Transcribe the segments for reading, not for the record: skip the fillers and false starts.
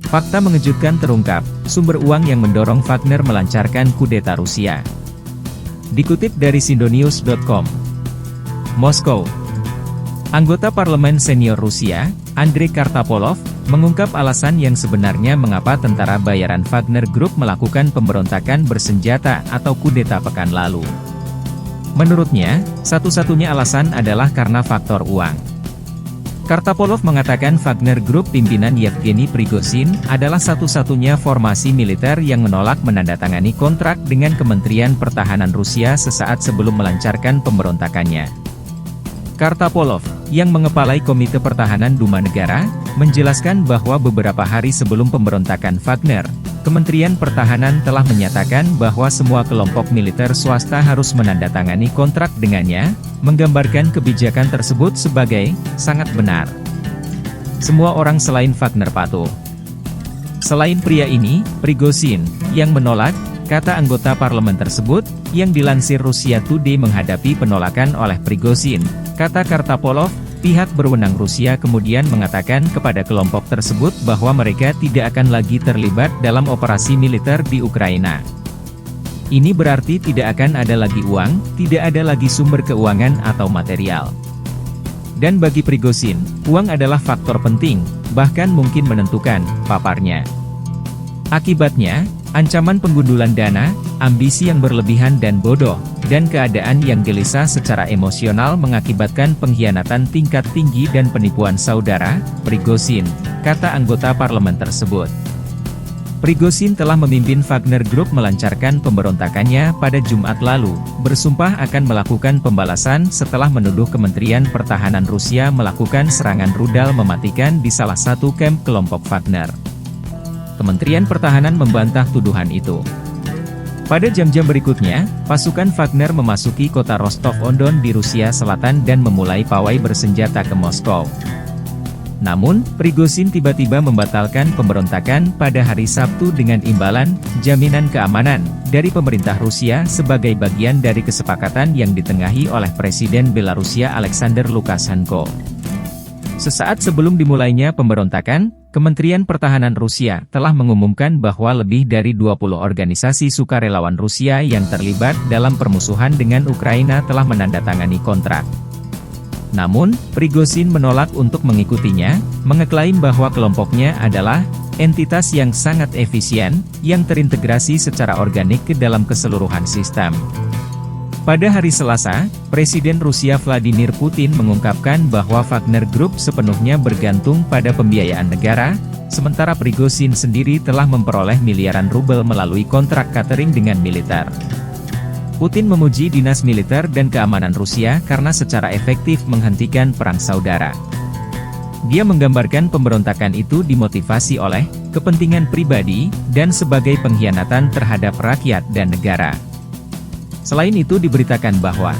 Fakta mengejutkan terungkap, sumber uang yang mendorong Wagner melancarkan kudeta Rusia. Dikutip dari Sindonews.com. Moskow. Anggota parlemen senior Rusia, Andrei Kartapolov, mengungkap alasan yang sebenarnya mengapa tentara bayaran Wagner Group melakukan pemberontakan bersenjata atau kudeta pekan lalu. Menurutnya, satu-satunya alasan adalah karena faktor uang. Kartapolov mengatakan Wagner Group pimpinan Yevgeny Prigozhin adalah satu-satunya formasi militer yang menolak menandatangani kontrak dengan Kementerian Pertahanan Rusia sesaat sebelum melancarkan pemberontakannya. Kartapolov, yang mengepalai Komite Pertahanan Duma Negara, menjelaskan bahwa beberapa hari sebelum pemberontakan Wagner, Kementerian Pertahanan telah menyatakan bahwa semua kelompok militer swasta harus menandatangani kontrak dengannya, menggambarkan kebijakan tersebut sebagai sangat benar. Semua orang selain Wagner patuh. Selain pria ini, Prigozhin, yang menolak, kata anggota parlemen tersebut, yang dilansir Russia Today menghadapi penolakan oleh Prigozhin, kata Kartapolov, pihak berwenang Rusia kemudian mengatakan kepada kelompok tersebut bahwa mereka tidak akan lagi terlibat dalam operasi militer di Ukraina. Ini berarti tidak akan ada lagi uang, tidak ada lagi sumber keuangan atau material. Dan bagi Prigozhin, uang adalah faktor penting, bahkan mungkin menentukan, paparnya. Akibatnya, ancaman penggundulan dana, ambisi yang berlebihan dan bodoh, dan keadaan yang gelisah secara emosional mengakibatkan pengkhianatan tingkat tinggi dan penipuan saudara, Prigozhin, kata anggota parlemen tersebut. Prigozhin telah memimpin Wagner Group melancarkan pemberontakannya pada Jumat lalu, bersumpah akan melakukan pembalasan setelah menuduh Kementerian Pertahanan Rusia melakukan serangan rudal mematikan di salah satu kamp kelompok Wagner. Kementerian Pertahanan membantah tuduhan itu. Pada jam-jam berikutnya, pasukan Wagner memasuki kota Rostov-on-Don di Rusia Selatan dan memulai pawai bersenjata ke Moskow. Namun, Prigozhin tiba-tiba membatalkan pemberontakan pada hari Sabtu dengan imbalan, jaminan keamanan, dari pemerintah Rusia sebagai bagian dari kesepakatan yang ditengahi oleh Presiden Belarusia Alexander Lukashenko. Sesaat sebelum dimulainya pemberontakan, Kementerian Pertahanan Rusia telah mengumumkan bahwa lebih dari 20 organisasi sukarelawan Rusia yang terlibat dalam permusuhan dengan Ukraina telah menandatangani kontrak. Namun, Prigozhin menolak untuk mengikutinya, mengeklaim bahwa kelompoknya adalah entitas yang sangat efisien, yang terintegrasi secara organik ke dalam keseluruhan sistem. Pada hari Selasa, Presiden Rusia Vladimir Putin mengungkapkan bahwa Wagner Group sepenuhnya bergantung pada pembiayaan negara, sementara Prigozhin sendiri telah memperoleh miliaran rubel melalui kontrak catering dengan militer. Putin memuji Dinas Militer dan Keamanan Rusia karena secara efektif menghentikan perang saudara. Dia menggambarkan pemberontakan itu dimotivasi oleh kepentingan pribadi dan sebagai pengkhianatan terhadap rakyat dan negara. Selain itu diberitakan bahwa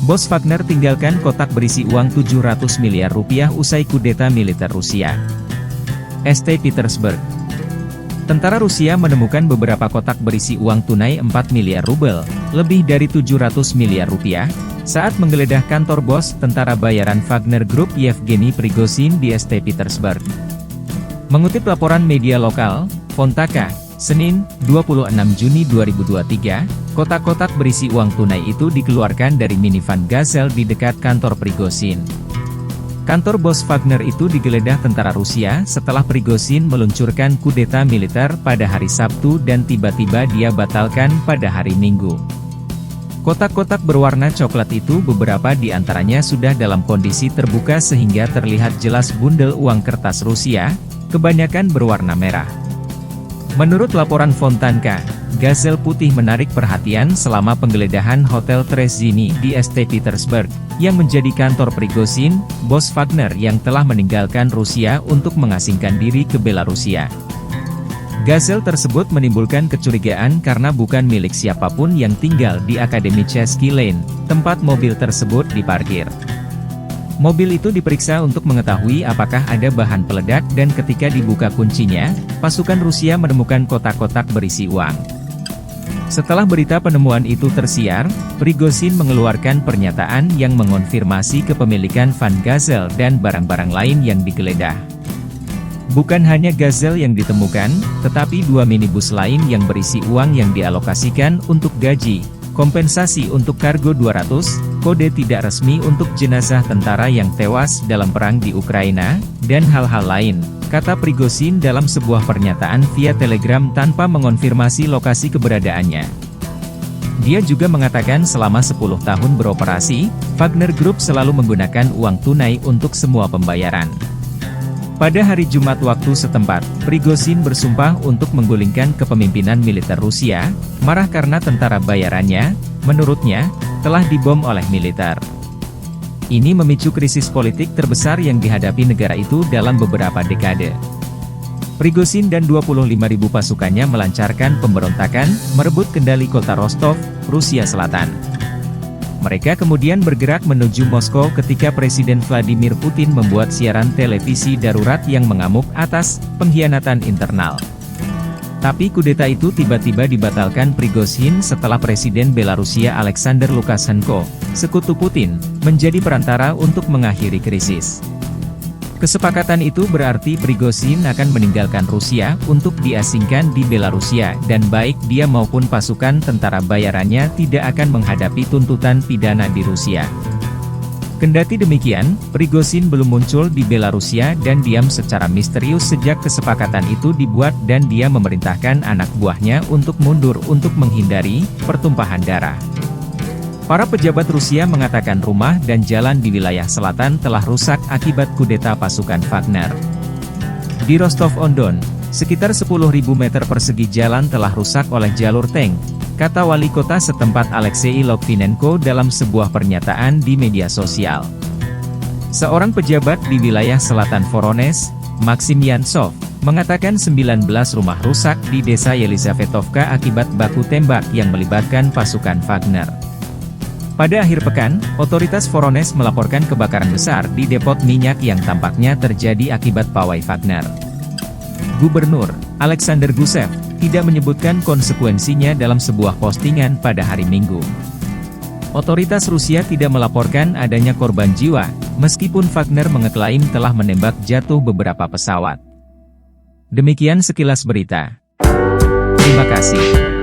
bos Wagner tinggalkan kotak berisi uang 700 miliar rupiah usai kudeta militer Rusia. St. Petersburg. Tentara Rusia menemukan beberapa kotak berisi uang tunai 4 miliar rubel, lebih dari 700 miliar rupiah, saat menggeledah kantor bos tentara bayaran Wagner Group Yevgeny Prigozhin di St. Petersburg. Mengutip laporan media lokal, Fontaka, Senin, 26 Juni 2023, kotak-kotak berisi uang tunai itu dikeluarkan dari minivan Gazelle di dekat kantor Prigozhin. Kantor bos Wagner itu digeledah tentara Rusia setelah Prigozhin meluncurkan kudeta militer pada hari Sabtu dan tiba-tiba dia batalkan pada hari Minggu. Kotak-kotak berwarna coklat itu beberapa di antaranya sudah dalam kondisi terbuka sehingga terlihat jelas bundel uang kertas Rusia, kebanyakan berwarna merah. Menurut laporan Fontanka, Gazelle putih menarik perhatian selama penggeledahan Hotel Trezhiny di St. Petersburg, yang menjadi kantor Prigozhin, bos Wagner yang telah meninggalkan Rusia untuk mengasingkan diri ke Belarusia. Gazelle tersebut menimbulkan kecurigaan karena bukan milik siapapun yang tinggal di Akademi Chesky Lane, tempat mobil tersebut diparkir. Mobil itu diperiksa untuk mengetahui apakah ada bahan peledak dan ketika dibuka kuncinya, pasukan Rusia menemukan kotak-kotak berisi uang. Setelah berita penemuan itu tersiar, Prigozhin mengeluarkan pernyataan yang mengonfirmasi kepemilikan van Gazelle dan barang-barang lain yang digeledah. Bukan hanya Gazelle yang ditemukan, tetapi 2 minibus lain yang berisi uang yang dialokasikan untuk gaji, kompensasi untuk kargo 200, kode tidak resmi untuk jenazah tentara yang tewas dalam perang di Ukraina, dan hal-hal lain, kata Prigozhin dalam sebuah pernyataan via Telegram tanpa mengonfirmasi lokasi keberadaannya. Dia juga mengatakan selama 10 tahun beroperasi, Wagner Group selalu menggunakan uang tunai untuk semua pembayaran. Pada hari Jumat waktu setempat, Prigozhin bersumpah untuk menggulingkan kepemimpinan militer Rusia, marah karena tentara bayarannya, menurutnya, telah dibom oleh militer. Ini memicu krisis politik terbesar yang dihadapi negara itu dalam beberapa dekade. Prigozhin dan 25.000 pasukannya melancarkan pemberontakan, merebut kendali kota Rostov, Rusia Selatan. Mereka kemudian bergerak menuju Moskow ketika Presiden Vladimir Putin membuat siaran televisi darurat yang mengamuk atas pengkhianatan internal. Tapi kudeta itu tiba-tiba dibatalkan Prigozhin setelah Presiden Belarusia Alexander Lukashenko, sekutu Putin, menjadi perantara untuk mengakhiri krisis. Kesepakatan itu berarti Prigozhin akan meninggalkan Rusia untuk diasingkan di Belarusia dan baik dia maupun pasukan tentara bayarannya tidak akan menghadapi tuntutan pidana di Rusia. Kendati demikian, Prigozhin belum muncul di Belarusia dan diam secara misterius sejak kesepakatan itu dibuat dan dia memerintahkan anak buahnya untuk mundur untuk menghindari pertumpahan darah. Para pejabat Rusia mengatakan rumah dan jalan di wilayah selatan telah rusak akibat kudeta pasukan Wagner. Di Rostov-on-Don, sekitar 10.000 meter persegi jalan telah rusak oleh jalur tank, kata wali kota setempat Alexei Lokvinenko dalam sebuah pernyataan di media sosial. Seorang pejabat di wilayah selatan Voronezh, Maxim Yantsov, mengatakan 19 rumah rusak di desa Yelizavetovka akibat baku tembak yang melibatkan pasukan Wagner. Pada akhir pekan, otoritas Voronezh melaporkan kebakaran besar di depot minyak yang tampaknya terjadi akibat pawai Wagner. Gubernur Alexander Gusev tidak menyebutkan konsekuensinya dalam sebuah postingan pada hari Minggu. Otoritas Rusia tidak melaporkan adanya korban jiwa, meskipun Wagner mengeklaim telah menembak jatuh beberapa pesawat. Demikian sekilas berita. Terima kasih.